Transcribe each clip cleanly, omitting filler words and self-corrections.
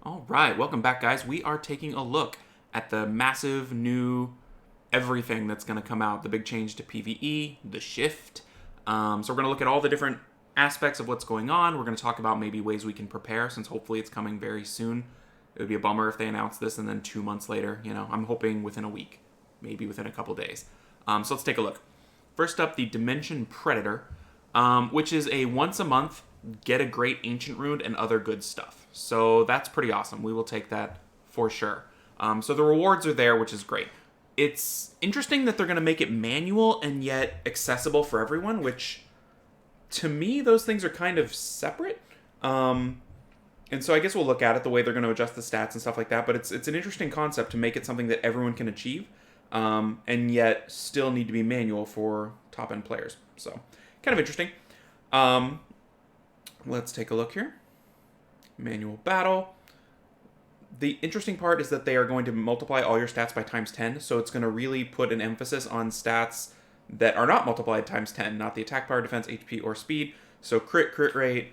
All right, welcome back, guys. We are taking a look at the massive new everything that's going to come out, the big change to PvE, the shift. So we're going to look at all the different aspects of what's going on. We're going to talk about maybe ways we can prepare, since hopefully it's coming very soon. It would be a bummer if they announced this and then 2 months later. I'm hoping within a week, maybe within a couple days. So let's take a look. First up, the Dimension Predator, which is a once a month get a great ancient rune and other good stuff. So that's pretty awesome. We will take that for sure. So the rewards are there, which is great. It's interesting that they're going to make it manual and yet accessible for everyone, which to me, those things are kind of separate. And so I guess we'll look at it, the way they're going to adjust the stats and stuff like that. But it's an interesting concept to make it something that everyone can achieve, and yet still need to be manual for top-end players. So kind of interesting. Let's take a look here. Manual battle. The interesting part is that they are going to multiply all your stats by times 10, so it's going to really put an emphasis on stats that are not multiplied times 10, not the attack power, defense, HP, or speed. So crit rate,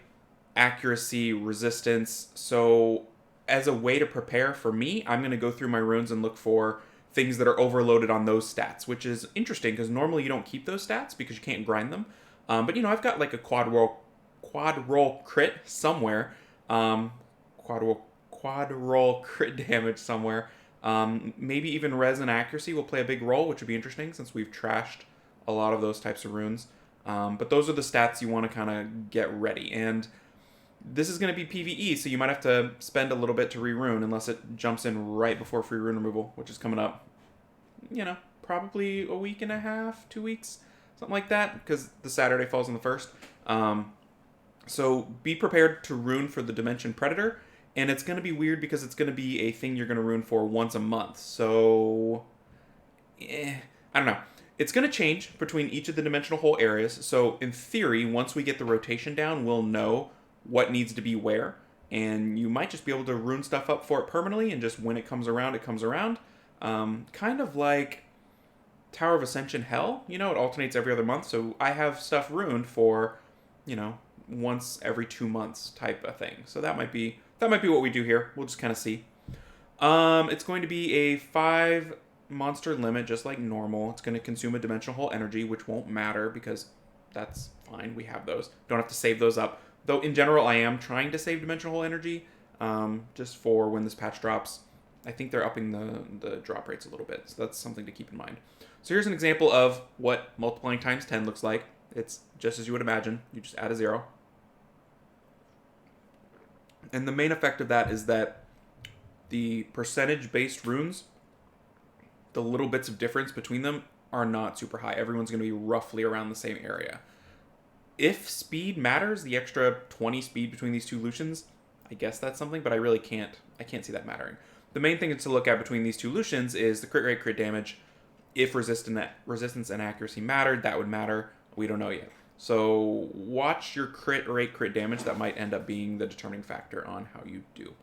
accuracy, resistance. So as a way to prepare for me, I'm going to go through my runes and look for things that are overloaded on those stats, which is interesting because normally you don't keep those stats because you can't grind them. But I've got like a quad roll crit somewhere. Quad roll crit damage somewhere. Maybe even res and accuracy will play a big role, which would be interesting since we've trashed a lot of those types of runes. But those are the stats you want to kind of get ready. And this is going to be PvE, so you might have to spend a little bit to re-rune unless it jumps in right before free rune removal, which is coming up, probably a week and a half, 2 weeks, something like that, because the Saturday falls on the 1st. So be prepared to rune for the Dimension Predator, and it's going to be weird because it's going to be a thing you're going to rune for once a month. So, I don't know. It's going to change between each of the dimensional hole areas. So in theory, once we get the rotation down, we'll know what needs to be where. And you might just be able to rune stuff up for it permanently, and just when it comes around, it comes around. Kind of like Tower of Ascension Hell. It alternates every other month. So I have stuff runed for, once every 2 months type of thing. So that might be what we do here. We'll just kind of see. It's going to be a 5 monster limit, just like normal. It's going to consume a dimensional hole energy, which won't matter because that's fine. We have those. Don't have to save those up. Though in general, I am trying to save dimensional hole energy, just for when this patch drops. I think they're upping the drop rates a little bit, so that's something to keep in mind. So here's an example of what multiplying times 10 looks like. It's just as you would imagine. You just add a 0. And the main effect of that is that the percentage-based runes, the little bits of difference between them, are not super high. Everyone's going to be roughly around the same area. If speed matters, the extra 20 speed between these two Lucians, I guess that's something, but I really can't see that mattering. The main thing to look at between these two Lucians is the crit rate, crit damage. If resistance and accuracy mattered, that would matter. We don't know yet. So watch your crit rate, crit damage. That might end up being the determining factor on how you do.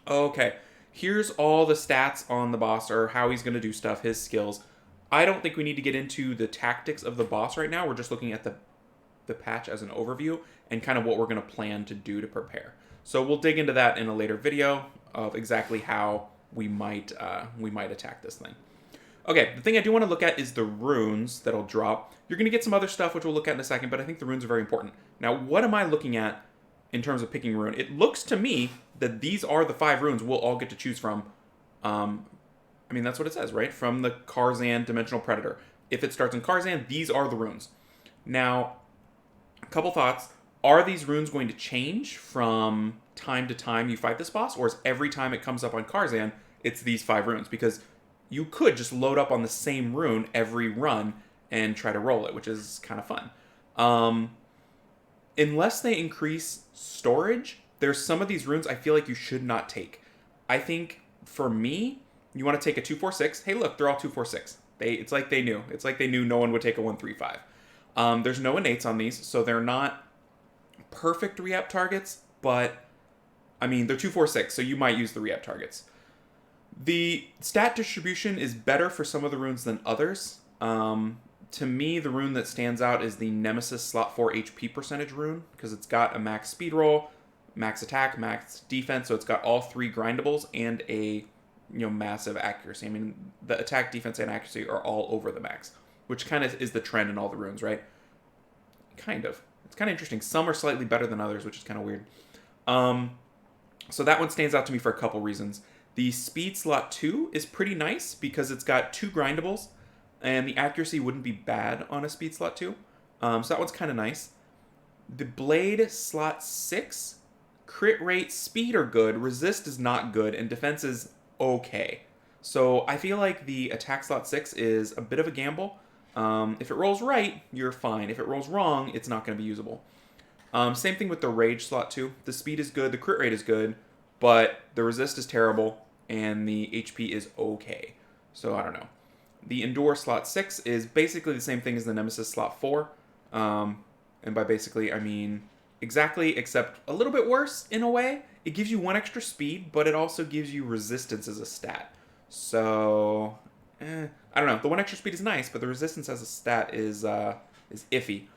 Okay, here's all the stats on the boss, or how he's going to do stuff, his skills. I don't think we need to get into the tactics of the boss right now. We're just looking at the patch as an overview and kind of what we're going to plan to do to prepare. So we'll dig into that in a later video of exactly how we might attack this thing. Okay, the thing I do want to look at is the runes that'll drop. You're going to get some other stuff, which we'll look at in a second, but I think the runes are very important. Now, what am I looking at in terms of picking rune? It looks to me that these are the 5 runes we'll all get to choose from. That's what it says, right? From the Karzan Dimensional Predator. If it starts in Karzan, these are the runes. Now, a couple thoughts. Are these runes going to change from time to time you fight this boss? Or is every time it comes up on Karzan, it's these 5 runes? Because you could just load up on the same rune every run and try to roll it, which is kind of fun. Unless they increase storage, there's some of these runes I feel like you should not take. I think, for me, you want to take a 246. Hey, look, they're all 246. It's like they knew. It's like they knew no one would take a 135. There's no innates on these, so they're not perfect re-up targets, but, they're 246, so you might use the re-up targets. The stat distribution is better for some of the runes than others. To me, the rune that stands out is the Nemesis slot 4 HP percentage rune, because it's got a max speed roll, max attack, max defense. So it's got all 3 grindables and a massive accuracy. I mean, the attack, defense, and accuracy are all over the max, which kind of is the trend in all the runes, right? Kind of. It's kind of interesting. Some are slightly better than others, which is kind of weird. So that one stands out to me for a couple reasons. The speed slot 2 is pretty nice because it's got 2 grindables, and the accuracy wouldn't be bad on a speed slot 2. So that one's kind of nice. The blade slot 6, crit rate, speed are good, resist is not good, and defense is okay. So I feel like the attack slot 6 is a bit of a gamble. If it rolls right, you're fine. If it rolls wrong, it's not going to be usable. Same thing with the rage slot 2. The speed is good, the crit rate is good, but the resist is terrible, and the HP is okay. So I don't know. The endure slot 6 is basically the same thing as the nemesis slot 4. And by basically, I mean exactly, except a little bit worse in a way. It gives you 1 extra speed, but it also gives you resistance as a stat. So, I don't know. The 1 extra speed is nice, but the resistance as a stat is iffy.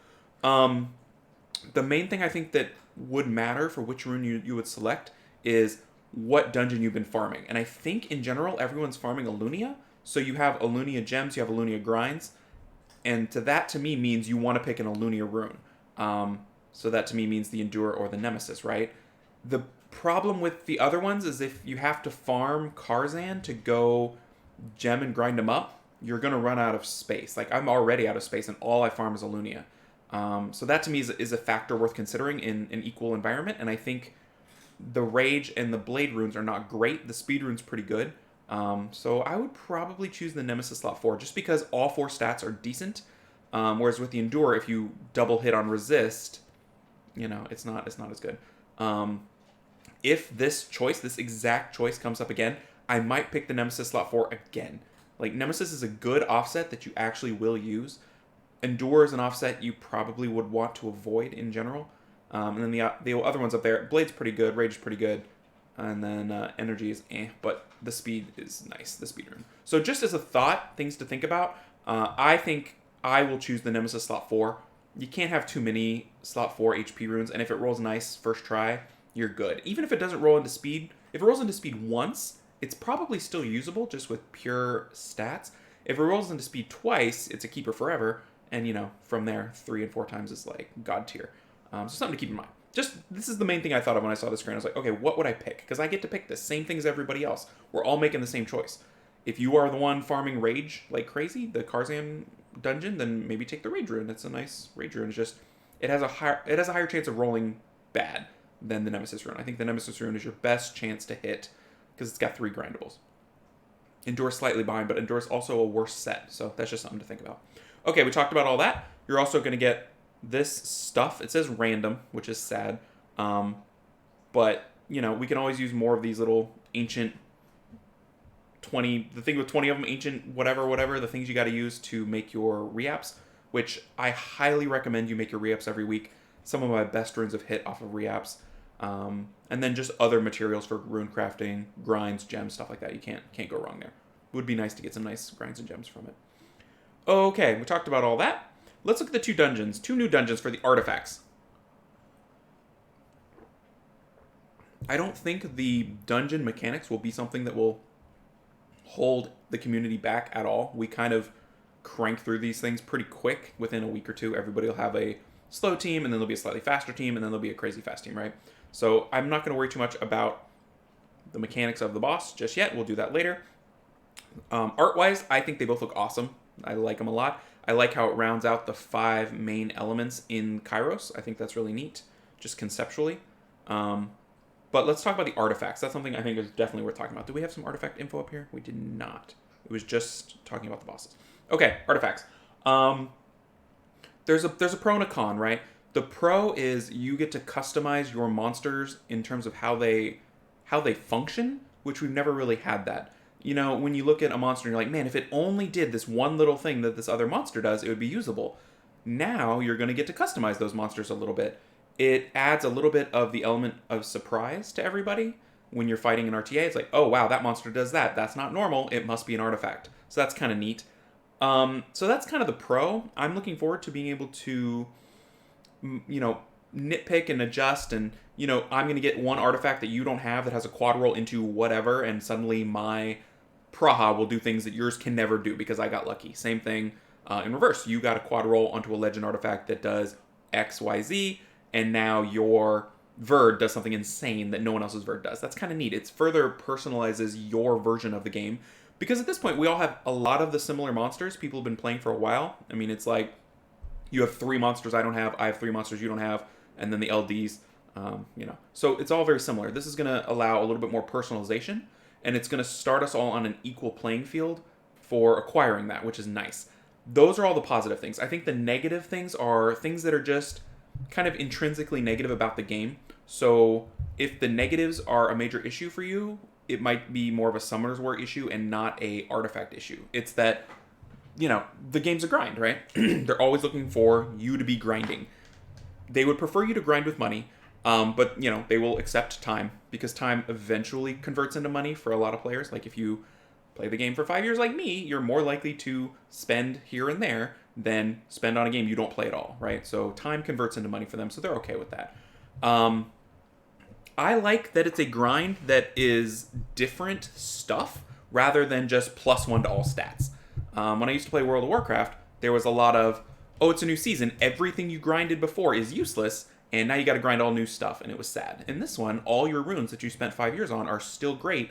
The main thing I think that would matter for which rune you would select is what dungeon you've been farming. And I think in general, everyone's farming Alunia. So you have Alunia gems, you have Alunia grinds. And that to me means you want to pick an Alunia rune. So that to me means the Endure or the Nemesis, right? The problem with the other ones is if you have to farm Karzan to go gem and grind them up, you're going to run out of space. Like, I'm already out of space, and all I farm is Alunia. So that to me is a factor worth considering in an equal environment, and I think the Rage and the Blade runes are not great. The Speed rune's pretty good. So I would probably choose the Nemesis slot 4, just because all 4 stats are decent. Whereas with the Endure, if you double hit on Resist, it's not as good. If this exact choice comes up again, I might pick the Nemesis slot 4 again. Like, Nemesis is a good offset that you actually will use. Endure is an offset you probably would want to avoid in general. And then the other ones up there, Blade's pretty good, Rage is pretty good, and then Energy is but the Speed is nice, the Speed rune. So just as a thought, things to think about, I think I will choose the Nemesis slot 4. You can't have too many slot 4 HP runes, and if it rolls nice first try, you're good. Even if it doesn't roll into speed, if it rolls into speed once, it's probably still usable just with pure stats. If it rolls into speed twice, it's a keeper forever, and from there, 3 and 4 times is like god tier. So something to keep in mind. This is the main thing I thought of when I saw this screen. I was like, okay, what would I pick? Because I get to pick the same thing as everybody else. We're all making the same choice. If you are the one farming Rage like crazy, the Karzan dungeon, then maybe take the Rage rune. It's a nice Rage rune. It's just it has a higher chance of rolling bad than the Nemesis rune. I think the Nemesis rune is your best chance to hit because it's got 3 grindables. Endure's slightly behind, but Endure's also a worse set, so that's just something to think about. Okay, we talked about all that. You're also going to get this stuff. It says random, which is sad, but we can always use more of these little ancient 20, the thing with 20 of them, ancient whatever, the things you got to use to make your reaps, which I highly recommend you make your reaps every week. Some of my best runes have hit off of reaps, and then just other materials for rune crafting, grinds, gems, stuff like that. You can't go wrong there. It would be nice to get some nice grinds and gems from it. Okay, we talked about all that. Let's look at the 2 new dungeons for the artifacts. I don't think the dungeon mechanics will be something that will hold the community back at all. We kind of crank through these things pretty quick. Within a week or 2, everybody will have a slow team, and then there'll be a slightly faster team, and then there'll be a crazy fast team, right? So I'm not going to worry too much about the mechanics of the boss just yet. We'll do that later. Art-wise, I think they both look awesome. I like them a lot. I like how it rounds out the 5 main elements in Kairos. I think that's really neat, just conceptually. But let's talk about the artifacts. That's something I think is definitely worth talking about. Do we have some artifact info up here? We did not. It was just talking about the bosses. Okay, artifacts. There's a pro and a con, right? The pro is you get to customize your monsters in terms of how they function, which we've never really had that. When you look at a monster and you're like, man, if it only did this one little thing that this other monster does, it would be usable. Now you're going to get to customize those monsters a little bit. It adds a little bit of the element of surprise to everybody. When you're fighting an RTA, it's like, oh, wow, that monster does that. That's not normal. It must be an artifact. So that's kind of neat. So that's kind of the pro. I'm looking forward to being able to, nitpick and adjust and I'm going to get one artifact that you don't have that has a quad roll into whatever, and suddenly my Praha will do things that yours can never do because I got lucky. Same thing in reverse. You got a quad roll onto a legend artifact that does X, Y, Z, and now your Verd does something insane that no one else's Verd does. That's kind of neat. It further personalizes your version of the game because at this point we all have a lot of the similar monsters. People have been playing for a while. I mean, it's like you have 3 monsters I don't have, I have 3 monsters you don't have, and then the LDs. So it's all very similar. This is going to allow a little bit more personalization, and it's going to start us all on an equal playing field for acquiring that, which is nice. Those are all the positive things. I think the negative things are things that are just kind of intrinsically negative about the game. So if the negatives are a major issue for you, it might be more of a Summoner's War issue and not a artifact issue. It's that, the game's a grind, right? They're always looking for you to be grinding. They would prefer you to grind with money, but, they will accept time because time eventually converts into money for a lot of players. Like if you play the game for 5 years like me, you're more likely to spend here and there than spend on a game you don't play at all, right? So time converts into money for them, so they're okay with that. I like that it's a grind that is different stuff rather than just +1 to all stats. When I used to play World of Warcraft, there was a lot of, it's a new season, everything you grinded before is useless, and now you got to grind all new stuff, and it was sad. In this one, all your runes that you spent 5 years on are still great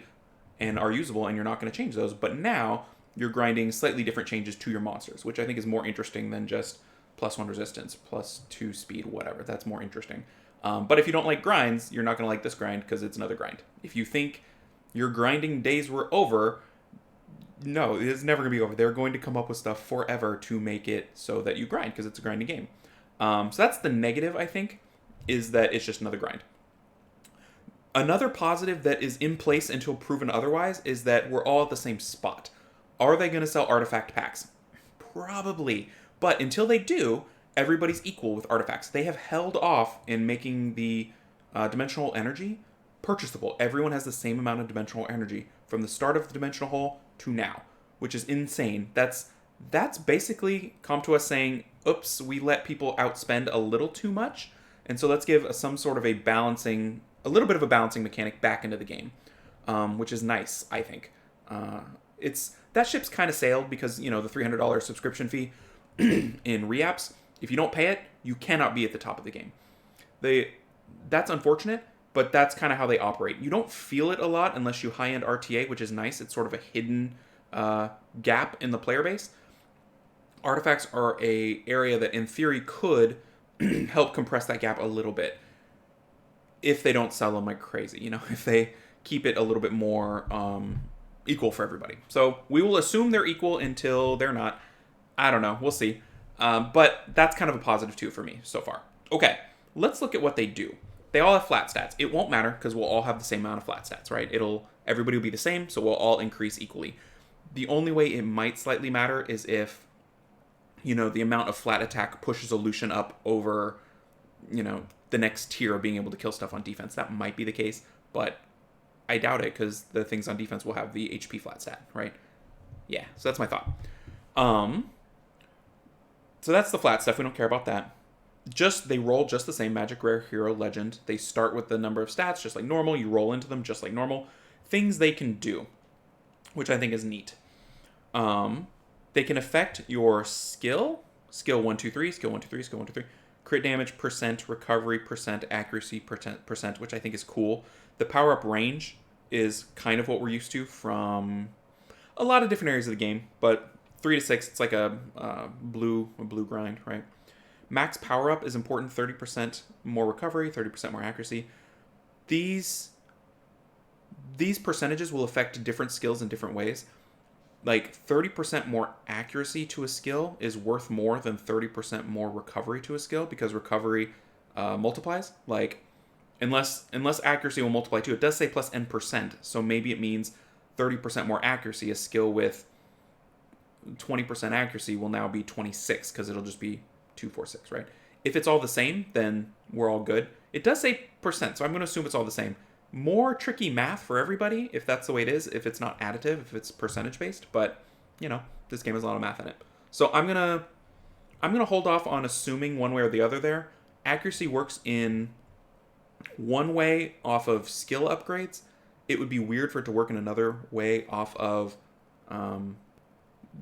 and are usable, and you're not going to change those, but now you're grinding slightly different changes to your monsters, which I think is more interesting than just +1 resistance, +2 speed, whatever. That's more interesting. But if you don't like grinds, you're not going to like this grind because it's another grind. If you think your grinding days were over, no, it's never going to be over. They're going to come up with stuff forever to make it so that you grind because it's a grinding game. So that's the negative, I think, is that it's just another grind. Another positive that is in place until proven otherwise is that we're all at the same spot. Are they going to sell artifact packs? Probably. But until they do, everybody's equal with artifacts. They have held off in making the dimensional energy purchasable. Everyone has the same amount of dimensional energy from the start of the dimensional hole to now, which is insane. That's basically come to us saying, oops, we let people outspend a little too much, and so let's give some sort of a little bit of a balancing mechanic back into the game, which is nice, I think. That ship's kind of sailed because, the $300 subscription fee in re-apps, if you don't pay it, you cannot be at the top of the game. That's unfortunate, but that's kind of how they operate. You don't feel it a lot unless you high-end RTA, which is nice. It's sort of a hidden gap in the player base. Artifacts are a area that, in theory, could help compress that gap a little bit if they don't sell them like crazy. If they keep it a little bit more equal for everybody. So we will assume they're equal until they're not. I don't know. We'll see. But that's kind of a positive too for me so far. Okay, let's look at what they do. They all have flat stats. It won't matter because we'll all have the same amount of flat stats, right? Everybody will be the same, so we'll all increase equally. The only way it might slightly matter is if, the amount of flat attack pushes a Lucian up over, the next tier of being able to kill stuff on defense. That might be the case, but I doubt it because the things on defense will have the HP flat stat, right? Yeah, so that's my thought. So that's the flat stuff. We don't care about that. They roll just the same, Magic, Rare, Hero, Legend. They start with the number of stats just like normal. You roll into them just like normal. Things they can do, which I think is neat. They can affect your skill 1, 2, 3, skill 1, 2, 3, skill 1, 2, 3, crit damage, percent, recovery, percent, accuracy, percent, which I think is cool. The power-up range is kind of what we're used to from a lot of different areas of the game, but 3 to 6, it's like a blue grind, right? Max power-up is important, 30% more recovery, 30% more accuracy. These percentages will affect different skills in different ways. Like 30% more accuracy to a skill is worth more than 30% more recovery to a skill because recovery multiplies. Like unless accuracy will multiply too, it does say plus n%, so maybe it means 30% more accuracy. A skill with 20% accuracy will now be 26 because it'll just be 2, 4, 6, right? If it's all the same, then we're all good. It does say percent, so I'm going to assume it's all the same. More tricky math for everybody if that's the way it is, if it's not additive, if it's percentage based, but this game has a lot of math in it. So I'm gonna hold off on assuming one way or the other there. Accuracy works in one way off of skill upgrades. It would be weird for it to work in another way off of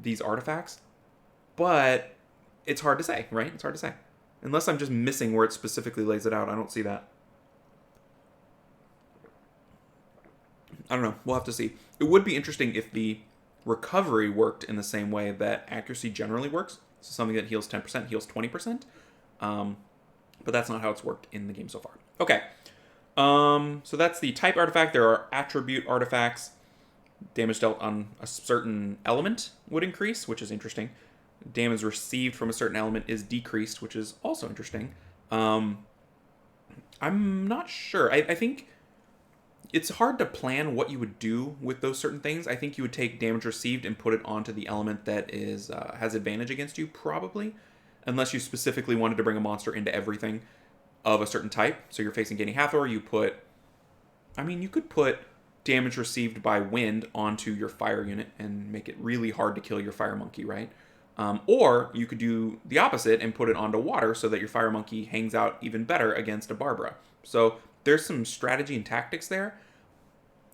these artifacts. But it's hard to say, right? It's hard to say. Unless I'm just missing where it specifically lays it out. I don't see that. I don't know. We'll have to see. It would be interesting if the recovery worked in the same way that accuracy generally works. So something that heals 10% heals 20%. But that's not how it's worked in the game so far. Okay. So that's the type artifact. There are attribute artifacts. Damage dealt on a certain element would increase, which is interesting. Damage received from a certain element is decreased, which is also interesting. I'm not sure. I think it's hard to plan what you would do with those certain things. I think you would take damage received and put it onto the element that is has advantage against you, probably. Unless you specifically wanted to bring a monster into everything of a certain type. So you're facing Gaining Hathor, you could put damage received by wind onto your fire unit and make it really hard to kill your fire monkey, right? Or you could do the opposite and put it onto water so that your fire monkey hangs out even better against a Barbara. So there's some strategy and tactics there.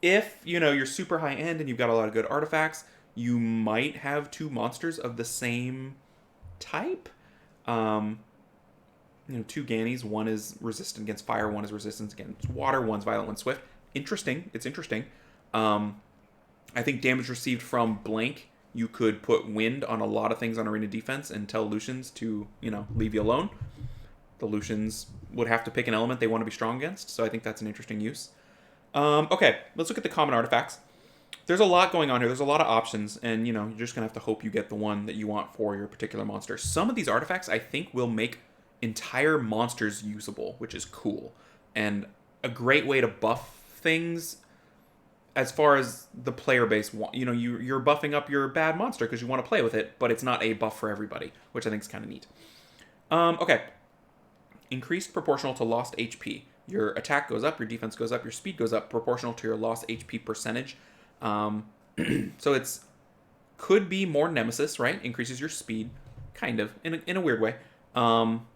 If, you're super high end and you've got a lot of good artifacts, you might have two monsters of the same type. Two Gannies. One is resistant against fire, one is resistant against water, one's violent, one's swift. Interesting. It's interesting. I think damage received from blank, you could put wind on a lot of things on arena defense and tell Lucians to, leave you alone. The Lucians would have to pick an element they want to be strong against, so I think that's an interesting use. Okay, let's look at the common artifacts. There's a lot going on here. There's a lot of options, and, you're just going to have to hope you get the one that you want for your particular monster. Some of these artifacts, I think, will make entire monsters usable, which is cool. And a great way to buff things as far as the player base, you're buffing up your bad monster because you want to play with it, but it's not a buff for everybody, which I think is kind of neat. Okay. Increased proportional to lost HP. Your attack goes up, your defense goes up, your speed goes up, proportional to your lost HP percentage. So it's could be more Nemesis, right? Increases your speed, kind of, in a weird way.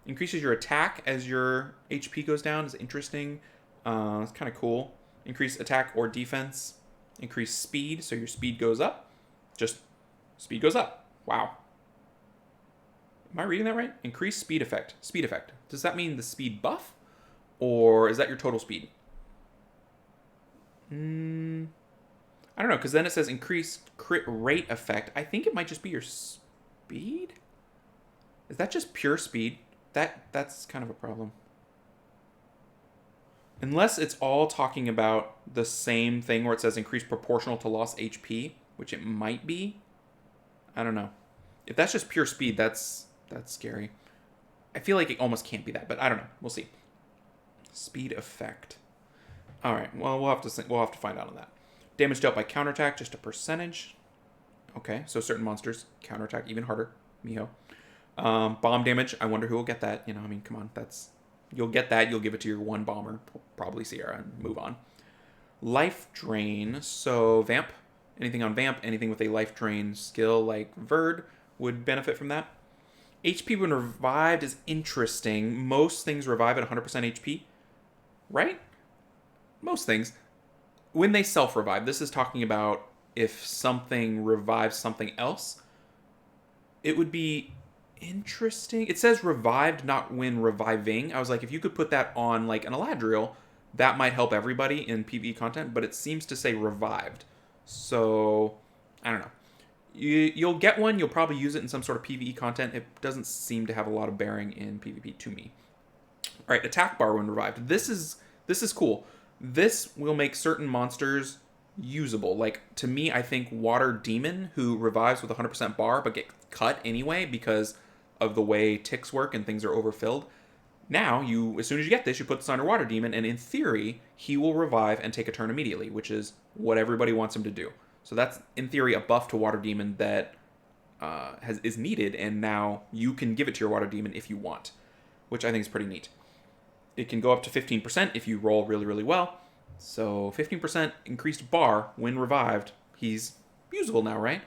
Increases your attack as your HP goes down is interesting. It's kind of cool. Increase attack or defense. Increase speed, so your speed goes up. Just speed goes up. Wow. Am I reading that right? Increase speed effect. Speed effect. Does that mean the speed buff? Or is that your total speed? I don't know, because then it says increase crit rate effect. I think it might just be your speed? Is that just pure speed? That's kind of a problem. Unless it's all talking about the same thing where it says increase proportional to lost HP, which it might be. I don't know. If that's just pure speed, that's scary. I feel like it almost can't be that, but I don't know. We'll see. Speed effect. All right. Well, we'll have to find out on that. Damage dealt by counterattack, just a percentage. Okay, so certain monsters counterattack even harder. Miho. Bomb damage. I wonder who will get that. Come on. You'll get that. You'll give it to your one bomber, probably Sierra, and move on. Life drain. So Vamp. Anything on Vamp, anything with a life drain skill like Verd would benefit from that. HP when revived is interesting. Most things revive at 100% HP, right? Most things. When they self-revive, this is talking about if something revives something else. It would be interesting. It says revived, not when reviving. I was like, if you could put that on like an Eladriel, that might help everybody in PvE content, but it seems to say revived. So, I don't know. You'll get one. You'll probably use it in some sort of PvE content. It doesn't seem to have a lot of bearing in PvP to me. All right, attack bar when revived. This is cool. This will make certain monsters usable. Like, to me, I think Water Demon, who revives with 100% bar but get cut anyway because of the way ticks work and things are overfilled. Now, as soon as you get this, you put this on your Water Demon, and in theory, he will revive and take a turn immediately, which is what everybody wants him to do. So that's, in theory, a buff to Water Demon that is needed, and now you can give it to your Water Demon if you want, which I think is pretty neat. It can go up to 15% if you roll really, really well. So 15% increased bar when revived. He's usable now, right?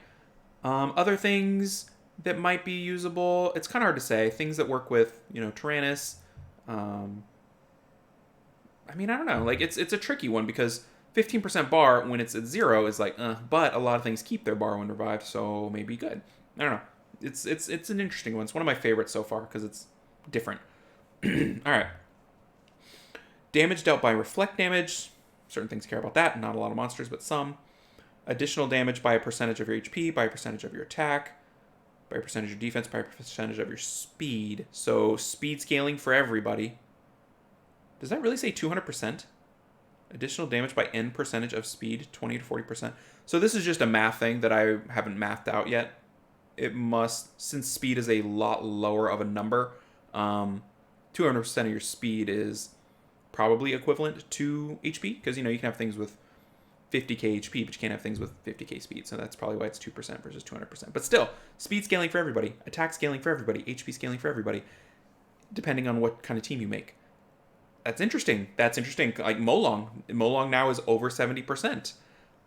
Other things that might be usable, it's kind of hard to say. Things that work with, Tyrannus. I I mean, I don't know. Like, it's a tricky one because 15% bar when it's at 0 is like, but a lot of things keep their bar when revived, so maybe good. I don't know. It's an interesting one. It's one of my favorites so far because it's different. All right. Damage dealt by reflect damage. Certain things care about that. Not a lot of monsters, but some. Additional damage by a percentage of your HP, by a percentage of your attack, by a percentage of your defense, by a percentage of your speed. So speed scaling for everybody. Does that really say 200%? Additional damage by n percentage of speed, 20 to 40%. So this is just a math thing that I haven't mathed out yet. It must, since speed is a lot lower of a number, 200% of your speed is probably equivalent to HP, because you can have things with 50k HP, but you can't have things with 50k speed, so that's probably why it's 2% versus 200%. But still, speed scaling for everybody, attack scaling for everybody, HP scaling for everybody, depending on what kind of team you make. That's interesting. Like Molong now is over 70%,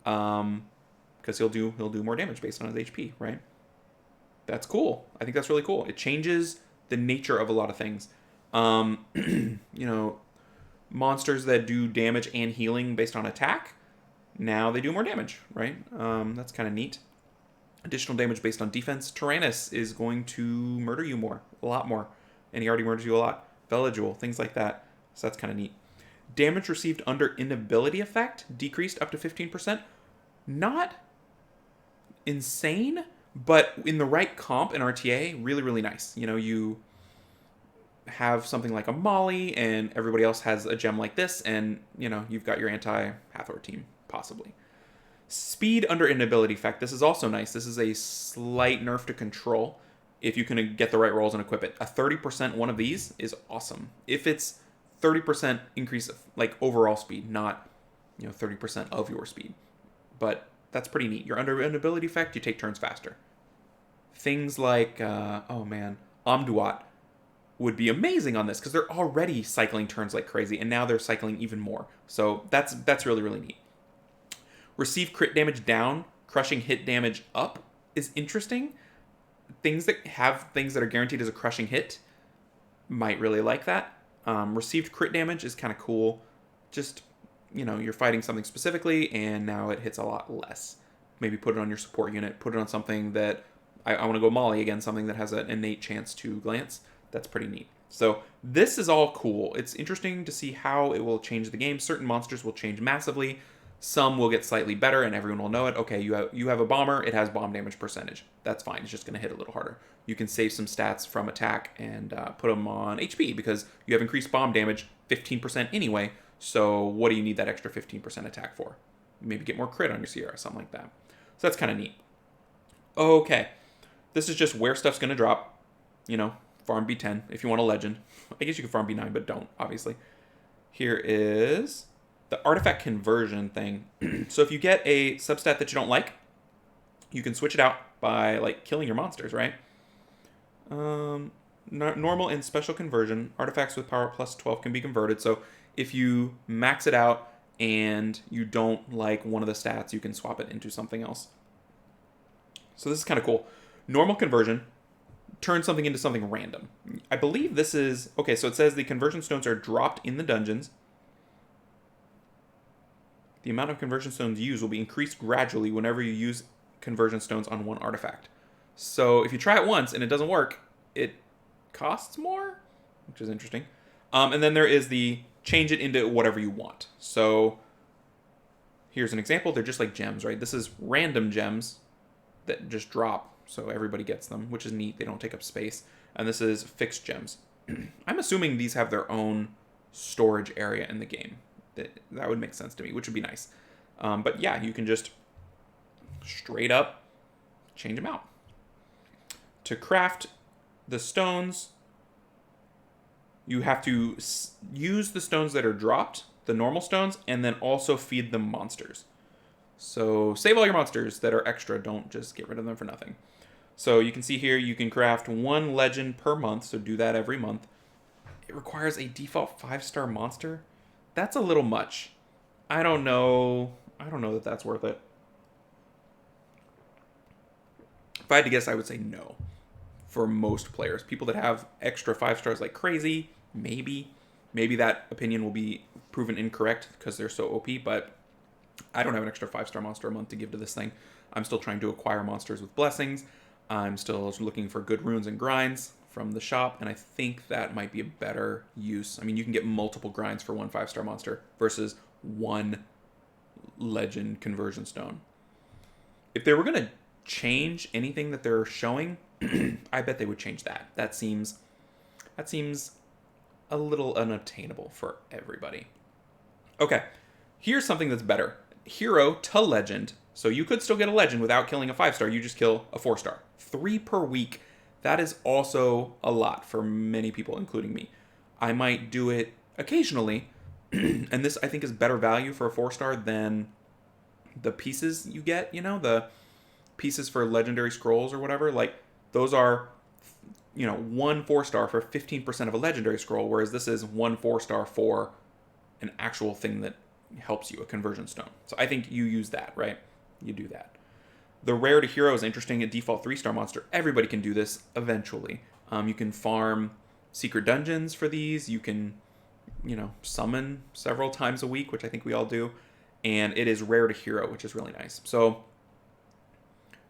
because he'll do more damage based on his HP, right? That's cool. I think that's really cool. It changes the nature of a lot of things. Monsters that do damage and healing based on attack, now they do more damage, right? That's kind of neat. Additional damage based on defense. Tyrannus is going to murder you a lot more. And he already murders you a lot. Veligul, things like that. So that's kind of neat. Damage received under inability effect decreased up to 15%. Not insane, but in the right comp in RTA, really, really nice. You have something like a Molly, and everybody else has a gem like this, and, you've got your anti-Hathor team, possibly. Speed under inability effect. This is also nice. This is a slight nerf to control if you can get the right rolls and equip it. A 30% one of these is awesome. If it's 30% increase of, like, overall speed, not 30% of your speed. But that's pretty neat. You're under an ability effect, you take turns faster. Things like, Omduat would be amazing on this because they're already cycling turns like crazy, and now they're cycling even more. So that's really, really neat. Receive crit damage down, crushing hit damage up is interesting. Things that are guaranteed as a crushing hit might really like that. Received crit damage is kind of cool. Just, you're fighting something specifically, and now it hits a lot less. Maybe put it on your support unit. Put it on something that, I want to go Molly again, something that has an innate chance to glance. That's pretty neat. So this is all cool. It's interesting to see how it will change the game. Certain monsters will change massively. Some will get slightly better, and everyone will know it. Okay, you have a bomber. It has bomb damage percentage. That's fine. It's just going to hit a little harder. You can save some stats from attack and put them on HP because you have increased bomb damage 15% anyway. So what do you need that extra 15% attack for? Maybe get more crit on your Sierra, something like that. So that's kind of neat. Okay, this is just where stuff's going to drop. Farm B10 if you want a legend. I guess you can farm B9, but don't, obviously. Here is the artifact conversion thing. So if you get a substat that you don't like, you can switch it out by, like, killing your monsters, right? Normal and special conversion. Artifacts with power plus 12 can be converted. So if you max it out and you don't like one of the stats, you can swap it into something else. So this is kind of cool. Normal conversion. Turn something into something random. I believe this is... Okay, so it says the conversion stones are dropped in the dungeons. The amount of conversion stones used will be increased gradually whenever you use conversion stones on one artifact. So if you try it once and it doesn't work, it costs more, which is interesting. And then there is the change it into whatever you want. So here's an example. They're just like gems, right? This is random gems that just drop. So everybody gets them, which is neat. They don't take up space. And this is fixed gems. I'm assuming these have their own storage area in the game. That would make sense to me, which would be nice. But yeah, you can just straight up change them out. To craft the stones, you have to use the stones that are dropped, the normal stones, and then also feed them monsters. So save all your monsters that are extra. Don't just get rid of them for nothing. So you can see here, you can craft 1 legend per month, so do that every month. It requires a default 5-star monster. That's a little much. I don't know that that's worth it. If I had to guess, I would say no. For most players. People that have extra 5 stars like crazy, maybe. Maybe that opinion will be proven incorrect because they're so OP, but I don't have an extra 5-star monster a month to give to this thing. I'm still trying to acquire monsters with blessings. I'm still looking for good runes and grinds from the shop, and I think that might be a better use. I mean, you can get multiple grinds for one 5-star monster versus one legend conversion stone. If they were going to change anything that they're showing, I bet they would change that. That seems a little unattainable for everybody. Okay, here's something that's better. Hero to legend. So you could still get a legend without killing a 5-star. You just kill a 4-star. 3 per week. That is also a lot for many people, including me. I might do it occasionally. And this, I think, is better value for a 4-star than the pieces you get. You know, the pieces for legendary scrolls or whatever. Like, those are, you know, 1 4-star for 15% of a legendary scroll. Whereas this is 1 4-star for an actual thing that helps you, a conversion stone. So I think you use that, right? You do that. The rare to hero is interesting. A default 3-star monster. Everybody can do this eventually. You can farm secret dungeons for these. You can, you know, summon several times a week, which I think we all do. And it is rare to hero, which is really nice. So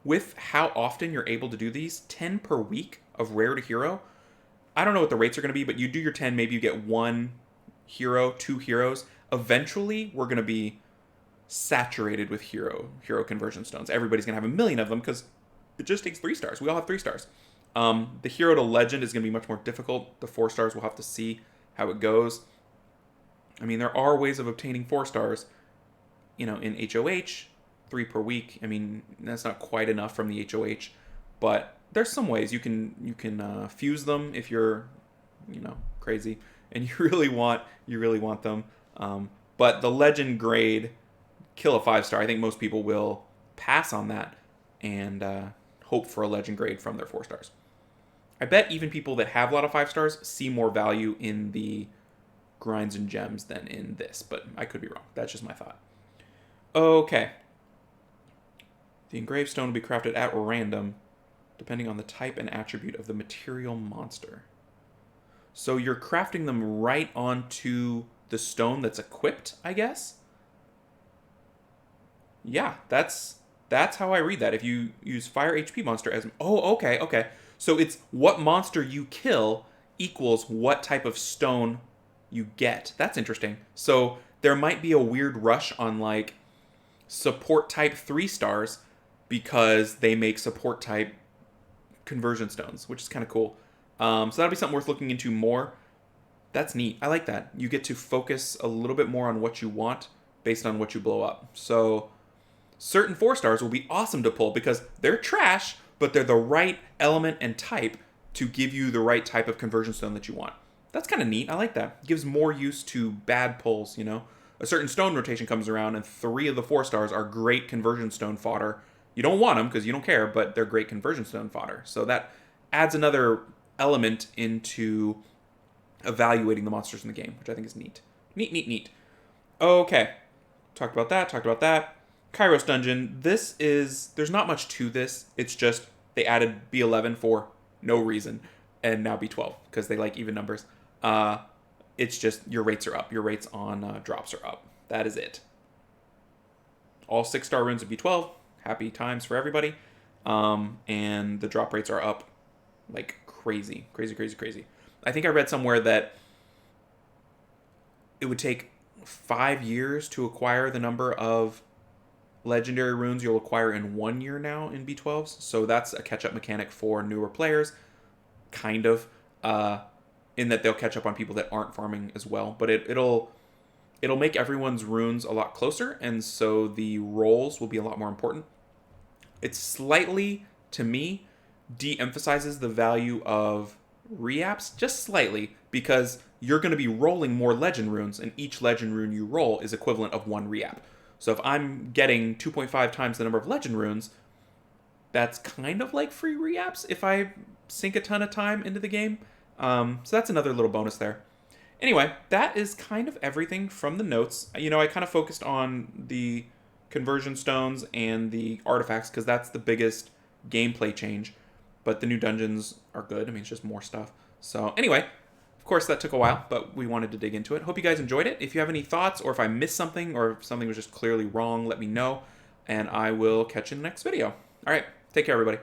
with how often you're able to do these, 10 per week of rare to hero, I don't know what the rates are going to be, but you do your 10, maybe you get 1 hero, 2 heroes. Eventually, we're going to be saturated with hero conversion stones. Everybody's going to have a million of them because it just takes 3 stars. We all have 3 stars. The hero to legend is going to be much more difficult. The 4 stars, we'll have to see how it goes. I mean, there are ways of obtaining 4 stars, you know, in HOH, 3 per week. I mean, that's not quite enough from the HOH, but there's some ways you can fuse them if you're, you know, crazy and you really want them. But the legend grade, kill a 5-star. I think most people will pass on that and hope for a legend grade from their 4 stars. I bet even people that have a lot of 5 stars see more value in the grinds and gems than in this, but I could be wrong. That's just my thought. Okay. The engraved stone will be crafted at random, depending on the type and attribute of the material monster. So you're crafting them right onto the stone that's equipped, I guess? Yeah, that's how I read that. If you use fire HP monster as... Oh, okay. So it's what monster you kill equals what type of stone you get. That's interesting. So there might be a weird rush on, like, support type 3 stars because they make support type conversion stones, which is kind of cool. So that'll be something worth looking into more. That's neat. I like that. You get to focus a little bit more on what you want based on what you blow up. So certain 4 stars will be awesome to pull because they're trash, but they're the right element and type to give you the right type of conversion stone that you want. That's kind of neat. I like that. It gives more use to bad pulls, you know. A certain stone rotation comes around and 3 of the 4 stars are great conversion stone fodder. You don't want them because you don't care, but they're great conversion stone fodder. So that adds another element into evaluating the monsters in the game, which I think is neat. Neat. Okay. Talked about that. Kairos dungeon. There's not much to this. It's just they added B11 for no reason, and now B12 because they like even numbers. It's just your rates are up. Your rates on drops are up. That is it. All 6-star runes of B12. Happy times for everybody. And the drop rates are up like crazy. I think I read somewhere that it would take 5 years to acquire the number of legendary runes you'll acquire in 1 year now in B12s. So that's a catch-up mechanic for newer players, kind of, in that they'll catch up on people that aren't farming as well. But it'll make everyone's runes a lot closer, and so the rolls will be a lot more important. It slightly, to me, de-emphasizes the value of reaps, just slightly, because you're going to be rolling more legend runes, and each legend rune you roll is equivalent of 1 reap. So if I'm getting 2.5 times the number of legend runes, that's kind of like free reaps if I sink a ton of time into the game. So that's another little bonus there. Anyway, that is kind of everything from the notes. You know, I kind of focused on the conversion stones and the artifacts because that's the biggest gameplay change. But the new dungeons are good. I mean, it's just more stuff. So anyway, Of course, that took a while, but we wanted to dig into it. Hope you guys enjoyed it. If you have any thoughts, or if I missed something, or if something was just clearly wrong, let me know, and I will catch you in the next video. All right, take care, everybody.